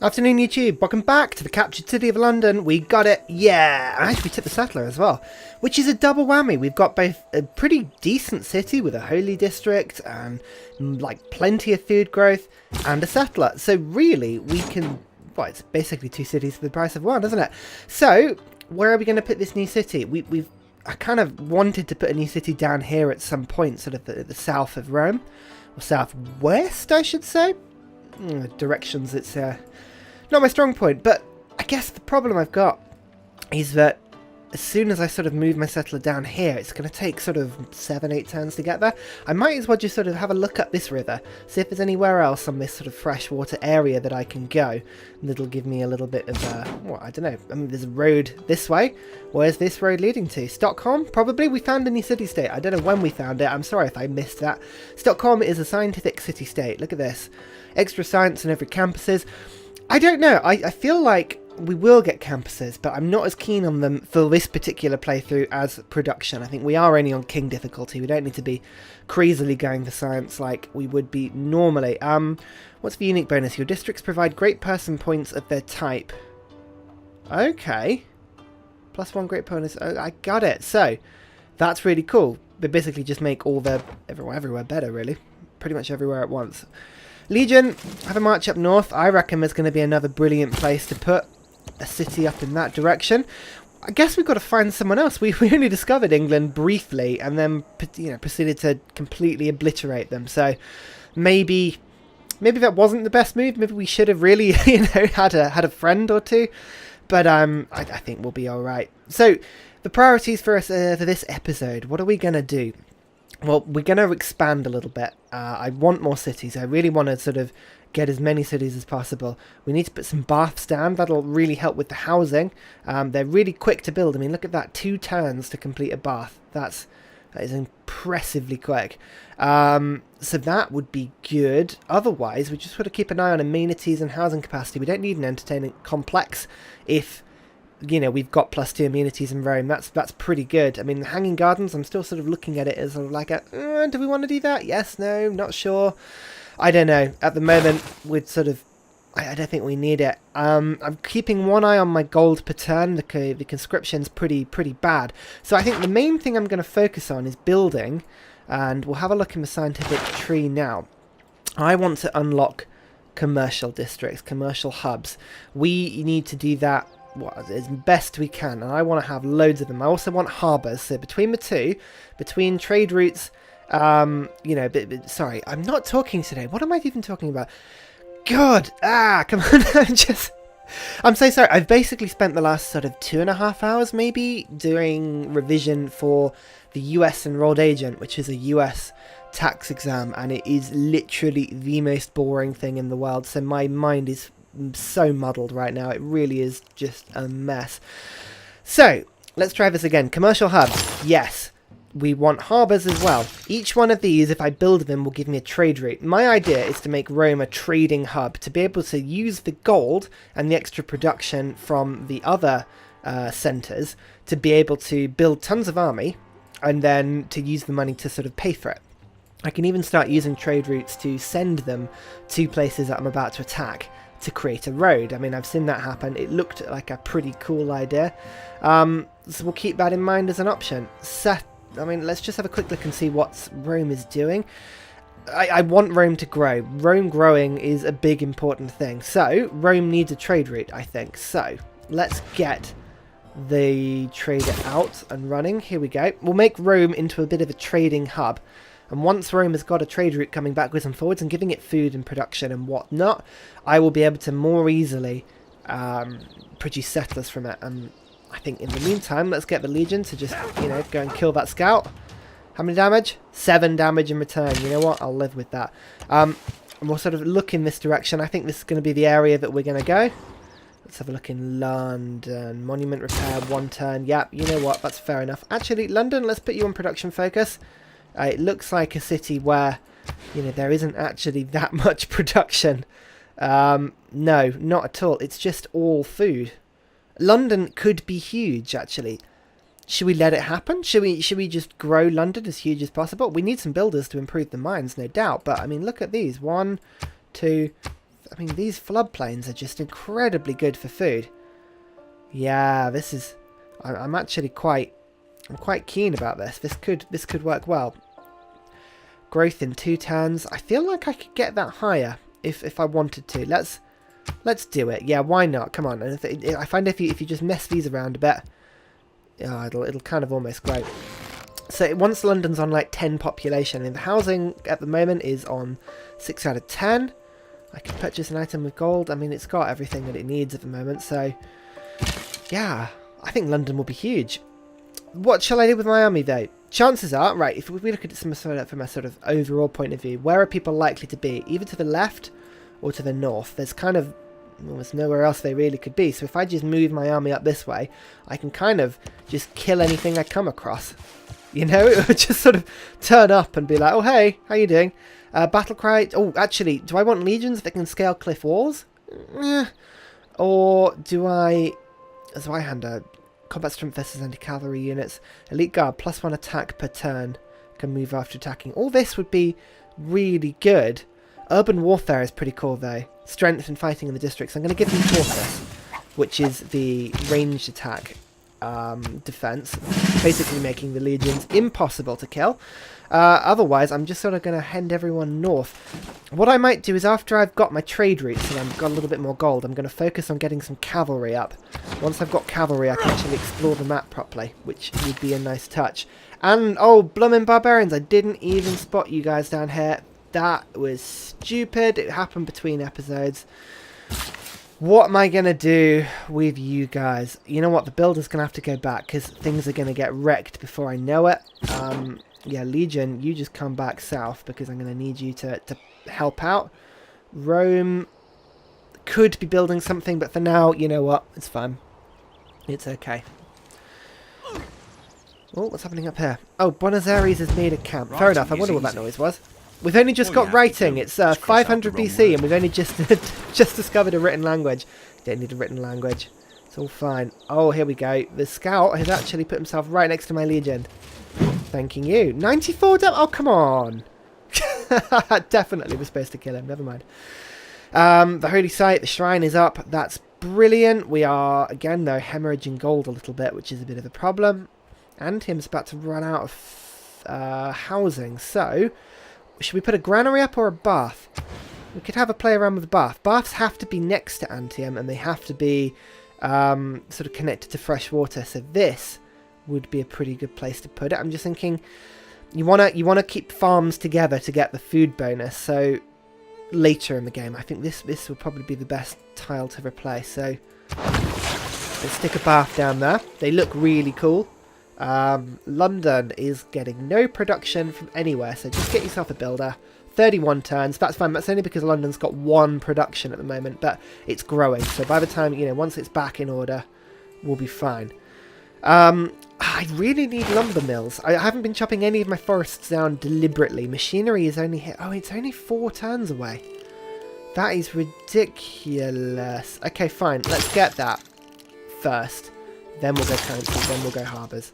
Afternoon YouTube, welcome back to the captured city of London. We got it, yeah! And actually we took the settler as well, which is a double whammy. We've got both a pretty decent city with a holy district and like plenty of food growth and a settler. So really we can, well, it's basically two cities for the price of one, isn't it? So where are we going to put this new city? I kind of wanted to put a new city down here at some point, sort of the south of Rome, or southwest I should say. Directions, it's not my strong point, but I guess the problem I've got is that as soon as I sort of move my settler down here, it's going to take sort of 7-8 turns to get there. I might as well just sort of have a look up this river, see if there's anywhere else on this sort of freshwater area that I can go, and it'll give me a little bit of, well, I don't know, I mean, there's a road this way. Where's this road leading to? Stockholm? Probably. We found a new city-state. I don't know when we found it. I'm sorry if I missed that. Stockholm is a scientific city-state. Look at this. Extra science on every campuses. I don't know. I feel like we will get campuses, but I'm not as keen on them for this particular playthrough as production. I think we are only on King difficulty. We don't need to be crazily going for science like we would be normally. What's the unique bonus? Your districts provide great person points of their type. Okay. +1 great bonus. Oh, I got it. So, that's really cool. They basically just make all the everywhere better, really. Pretty much everywhere at once. Legion, have a march up north. I reckon there's going to be another brilliant place to put a city up in that direction. I guess we've got to find someone else. We only discovered England briefly and then proceeded to completely obliterate them. So maybe that wasn't the best move. Maybe we should have really had a friend or two. But I think we'll be all right. So the priorities for us for this episode. What are we going to do? Well, we're going to expand a little bit. I want more cities. I really want to sort of get as many cities as possible. We need to put some baths down. That'll really help with the housing. They're really quick to build. I mean, look at that. 2 turns to complete a bath. That is impressively quick. So that would be good. Otherwise, we just want to keep an eye on amenities and housing capacity. We don't need an entertainment complex if we've got +2 amenities in Rome. That's pretty good. I mean, the Hanging Gardens, I'm still sort of looking at it as sort of like do we want to do that? Yes, no, not sure. I don't know. At the moment, we'd sort of, I don't think we need it. I'm keeping one eye on my gold per turn. The conscription's pretty bad. So I think the main thing I'm going to focus on is building, and we'll have a look in the scientific tree now. I want to unlock commercial districts, commercial hubs. We need to do that as best we can, and I want to have loads of them. I also want harbours, so between the two, between trade routes, sorry, I'm not talking today. What am I even talking about? God, come on, I'm so sorry. I've basically spent the last sort of 2.5 hours maybe doing revision for the US Enrolled Agent, which is a US tax exam, and it is literally the most boring thing in the world, so my mind is so muddled right now. It really is just a mess. So let's try this again. Commercial hubs, yes. We want harbours as well. Each one of these, if I build them, will give me a trade route. My idea is to make Rome a trading hub, to be able to use the gold and the extra production from the other centres to be able to build tons of army and then to use the money to sort of pay for it. I can even start using trade routes to send them to places that I'm about to attack to create a road. I mean, I've seen that happen. It looked like a pretty cool idea. So we'll keep that in mind as an option. Let's just have a quick look and see what Rome is doing. I want Rome to grow. Rome growing is a big important thing. So Rome needs a trade route, I think. So let's get the trader out and running. Here we go. We'll make Rome into a bit of a trading hub. And once Rome has got a trade route coming backwards and forwards and giving it food and production and whatnot, I will be able to more easily produce settlers from it. And I think in the meantime, let's get the Legion to just, go and kill that scout. How many damage? 7 damage in return. You know what? I'll live with that. And we'll sort of look in this direction. I think this is going to be the area that we're going to go. Let's have a look in London. Monument repair, 1 turn. Yep, you know what? That's fair enough. Actually, London, let's put you on production focus. It looks like a city where, there isn't actually that much production. No, not at all. It's just all food. London could be huge, actually. Should we let it happen? Should we just grow London as huge as possible? We need some builders to improve the mines, no doubt. But, I mean, look at these. 1, 2... I mean, these floodplains are just incredibly good for food. Yeah, this is... I'm actually quite keen about this. This could work well. Growth in 2 turns. I feel like I could get that higher if I wanted to. Let's do it. Yeah, why not? Come on. And I find if you just mess these around a bit, it'll kind of almost grow. So once London's on like 10 population, and the housing at the moment is on 6 out of 10. I can purchase an item with gold. I mean, it's got everything that it needs at the moment. So yeah, I think London will be huge. What shall I do with my army though? Chances are, right, if we look at it from a sort of overall point of view, where are people likely to be? Either to the left or to the north. There's kind of, well, there's nowhere else they really could be. So if I just move my army up this way, I can kind of just kill anything I come across. You know, it would just sort of turn up and be like, oh hey, how you doing? Battle cry. Oh, actually, do I want legions that can scale cliff walls? Or do I... Zweihander, combat strength versus anti-cavalry units. Elite guard, +1 attack per turn. Can move after attacking. All this would be really good. Urban warfare is pretty cool though. Strength and fighting in the districts. I'm going to give them Fortress, which is the ranged attack defense, basically making the legions impossible to kill. Otherwise, I'm just sort of going to hand everyone north. What I might do is after I've got my trade routes and I've got a little bit more gold, I'm going to focus on getting some cavalry up. Once I've got cavalry, I can actually explore the map properly, which would be a nice touch. And, oh, bloomin' barbarians, I didn't even spot you guys down here. That was stupid. It happened between episodes. What am I going to do with you guys? You know what? The builder's going to have to go back because things are going to get wrecked before I know it. Yeah, Legion, you just come back south because I'm going to need you to help out. Rome could be building something, but for now, you know what? It's fine. It's okay. Oh, what's happening up here? Oh, Buenos Aires has made a camp. Fair enough. I wonder what that noise was. We've only just got writing. It's 500 BC, and we've only just just discovered a written language. Don't need a written language. It's all fine. Oh, here we go. The scout has actually put himself right next to my legion. Thanking you. 94 damage. Oh, come on. Definitely was supposed to kill him. Never mind. The holy site, the shrine is up. That's brilliant. We are, again, though, hemorrhaging gold a little bit, which is a bit of a problem. And him's about to run out of housing. So, should we put a granary up or a bath? We could have a play around with the bath. Baths have to be next to Antium, and they have to be sort of connected to fresh water. So this would be a pretty good place to put it. I'm just thinking you wanna keep farms together to get the food bonus. So later in the game, I think this will probably be the best tile to replace. So let's stick a bath down there. They look really cool. London is getting no production from anywhere, so just get yourself a builder. 31 turns, that's fine. That's only because London's got 1 production at the moment, but it's growing. So by the time, you know, once it's back in order, we'll be fine. I really need lumber mills. I haven't been chopping any of my forests down deliberately. Machinery is only here. Oh, it's only 4 turns away. That is ridiculous. Okay, fine. Let's get that first. Then we'll go currency. Then we'll go harbours.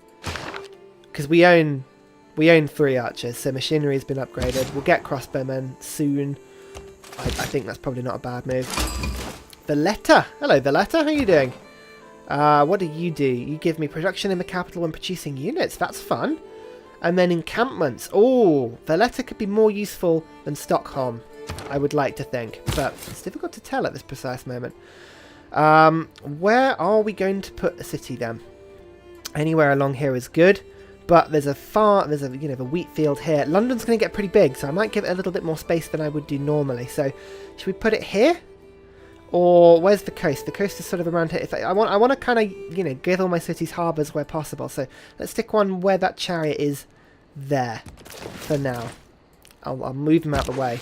Because we own 3 archers, so machinery has been upgraded. We'll get crossbowmen soon. I think that's probably not a bad move. Valletta. Hello, Valletta. How are you doing? What do? You give me production in the capital when producing units. That's fun. And then encampments. Oh, Valletta could be more useful than Stockholm, I would like to think. But it's difficult to tell at this precise moment. Where are we going to put a city then? Anywhere along here is good. But there's a the wheat field here. London's going to get pretty big, so I might give it a little bit more space than I would do normally. So, should we put it here? Or where's the coast? The coast is sort of around here. If I want to kind of, give all my cities harbours where possible. So let's stick one where that chariot is there for now. I'll move them out of the way.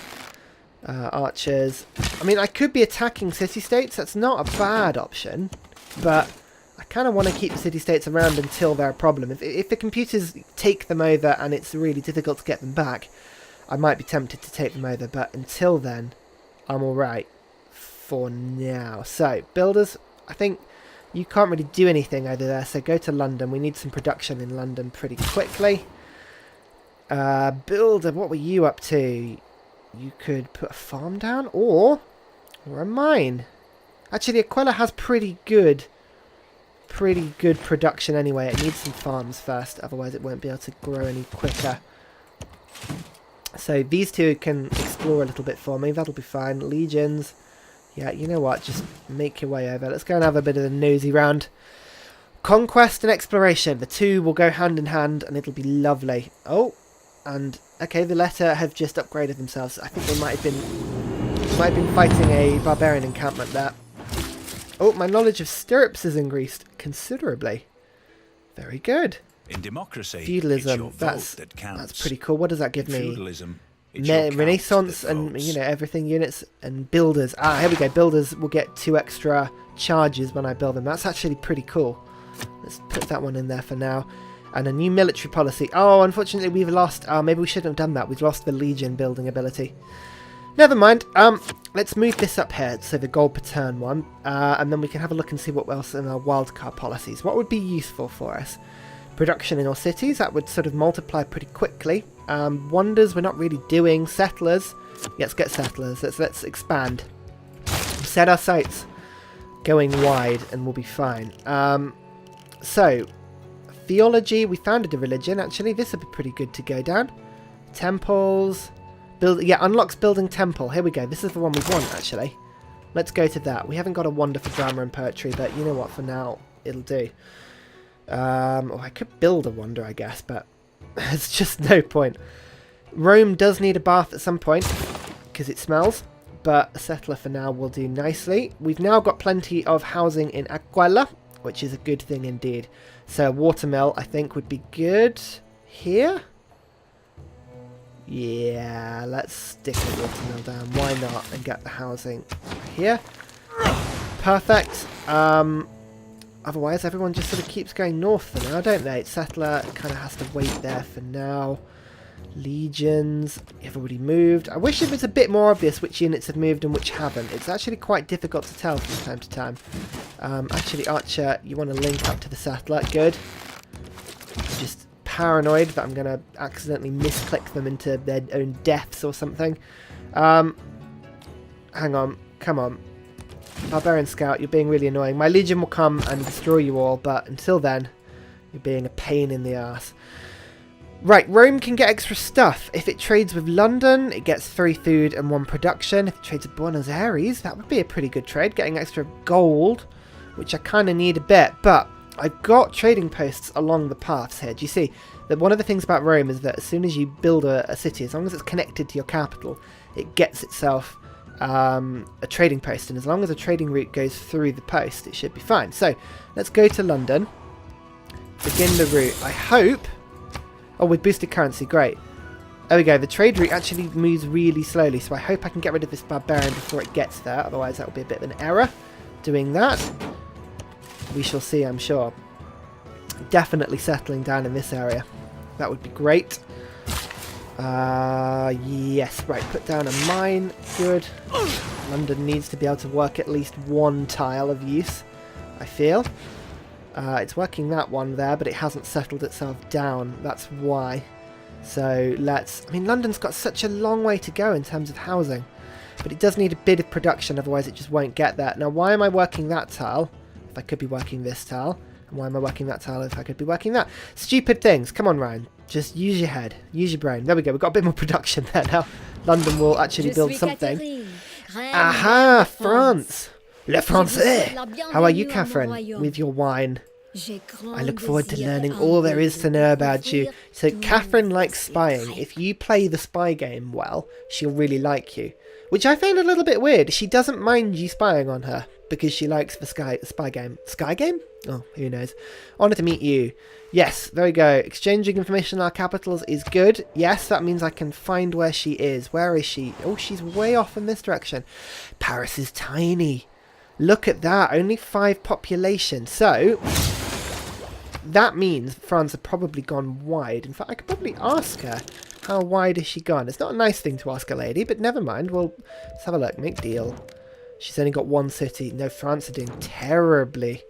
Archers. I mean, I could be attacking city-states. That's not a bad option. But I kind of want to keep the city-states around until they're a problem. If the computers take them over and it's really difficult to get them back, I might be tempted to take them over. But until then, I'm alright. For now. So, builders, I think you can't really do anything over there, so go to London. We need some production in London pretty quickly. Builder, what were you up to? You could put a farm down, or Or a mine. Actually, Aquila has pretty good production anyway. It needs some farms first, otherwise it won't be able to grow any quicker. So these two can explore a little bit for me. That'll be fine. Legions. Yeah, you know what? Just make your way over. Let's go and have a bit of a nosy round. Conquest and exploration. The two will go hand in hand and it'll be lovely. Oh, and okay, the Letter have just upgraded themselves. I think they might have been fighting a barbarian encampment there. Oh, my knowledge of stirrups has increased considerably. Very good. In democracy, feudalism. That's pretty cool. What does that give me? Renaissance and, you know, everything units and builders. Ah, here we go. Builders will get 2 extra charges when I build them. That's actually pretty cool. Let's put that one in there for now. And a new military policy. Oh, unfortunately we've lost. Maybe we shouldn't have done that. We've lost the Legion building ability. Never mind. Let's move this up here. So the gold per turn one. And then we can have a look and see what else in our wildcard policies. What would be useful for us? Production in all cities. That would sort of multiply pretty quickly. Wonders we're not really doing. Settlers. Let's get settlers. Let's expand. Set our sights going wide and we'll be fine. So, theology, we founded a religion, actually. This would be pretty good to go down. Temples. Unlocks building temple. Here we go. This is the one we want, actually. Let's go to that. We haven't got a wonder for drama and poetry, but you know what? For now, it'll do. I could build a wonder, I guess, but there's just no point. Rome does need a bath at some point, because it smells. But a settler for now will do nicely. We've now got plenty of housing in Aquila, which is a good thing indeed. So a watermill, I think, would be good here. Yeah, let's stick a watermill down. Why not? And get the housing here. Perfect. Otherwise, everyone just sort of keeps going north for now, don't they? Settler kind of has to wait there for now. Legions, everybody moved. I wish it was a bit more obvious which units have moved and which haven't. It's actually quite difficult to tell from time to time. Actually, Archer, you want to link up to the settler. Good. I'm just paranoid that I'm going to accidentally misclick them into their own deaths or something. Hang on. Come on. Barbarian Scout, you're being really annoying. My Legion will come and destroy you all, but until then, you're being a pain in the ass. Right, Rome can get extra stuff. If it trades with London, it gets 3 food and 1 production. If it trades with Buenos Aires, that would be a pretty good trade, getting extra gold, which I kind of need a bit. But I've got trading posts along the paths here. Do you see that one of the things about Rome is that as soon as you build a city, as long as it's connected to your capital, it gets itself a trading post. And as long as a trading route goes through the post, it should be fine. So let's go to London. Begin the route. I hope... Oh, with boosted currency, great. There we go, the trade route actually moves really slowly, so I hope I can get rid of this barbarian before it gets there, otherwise that will be a bit of an error doing that. We shall see, I'm sure. Definitely settling down in this area. That would be great. Yes, right, put down a mine, good. London needs to be able to work at least 1 tile of use, I feel. It's working that one there, but it hasn't settled itself down. That's why. So let's... I mean, London's got such a long way to go in terms of housing. But it does need a bit of production, otherwise it just won't get there. Now, why am I working that tile if I could be working this tile? And why am I working that tile if I could be working that? Stupid things. Come on, Ryan. Just use your head. Use your brain. There we go. We've got a bit more production there now. London will actually build something. Aha! France! Le Français! How are you, Catherine, with your wine? I look forward to learning all there is to know about you. So Catherine likes spying. If you play the spy game well, she'll really like you. Which I find a little bit weird. She doesn't mind you spying on her because she likes the spy game. Sky game? Oh, who knows. Honoured to meet you. Yes, there we go. Exchanging information in our capitals is good. Yes, that means I can find where she is. Where is she? Oh, she's way off in this direction. Paris is tiny. Look at that, only 5 population. So, that means France have probably gone wide. In fact, I could probably ask her, how wide has she gone? It's not a nice thing to ask a lady, but never mind. Well, let's have a look. Make deal. She's only got 1 city. No, France are doing terribly.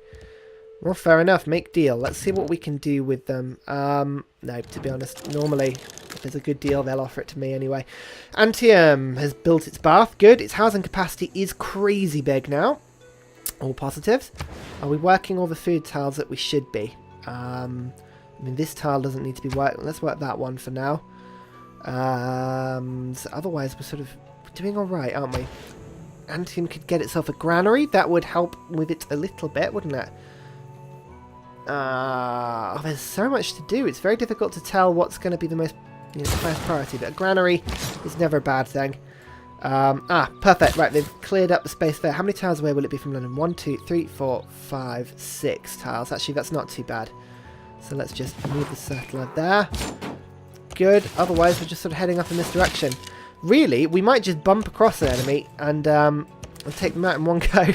Well, fair enough. Make deal. Let's see what we can do with them. No, to be honest, normally If there's a good deal, they'll offer it to me anyway. Antium has built its bath. Good. Its housing capacity is crazy big now. All positives. Are we working all the food tiles that we should be? I mean, this tile doesn't need to be worked. Let's work that one for now. So otherwise, we're sort of doing all right, aren't we? Antium could get itself a granary. That would help with it a little bit, wouldn't it? Oh, there's so much to do. It's very difficult to tell what's going to be the most, the highest priority. But a granary is never a bad thing. Perfect. Right, they've cleared up the space there. How many tiles away will it be from London? 1, 2, 3, 4, 5, 6 tiles. Actually, that's not too bad. So let's just move the settler there. Good. Otherwise, we're just sort of heading up in this direction. Really, we might just bump across an enemy and take them out in one go.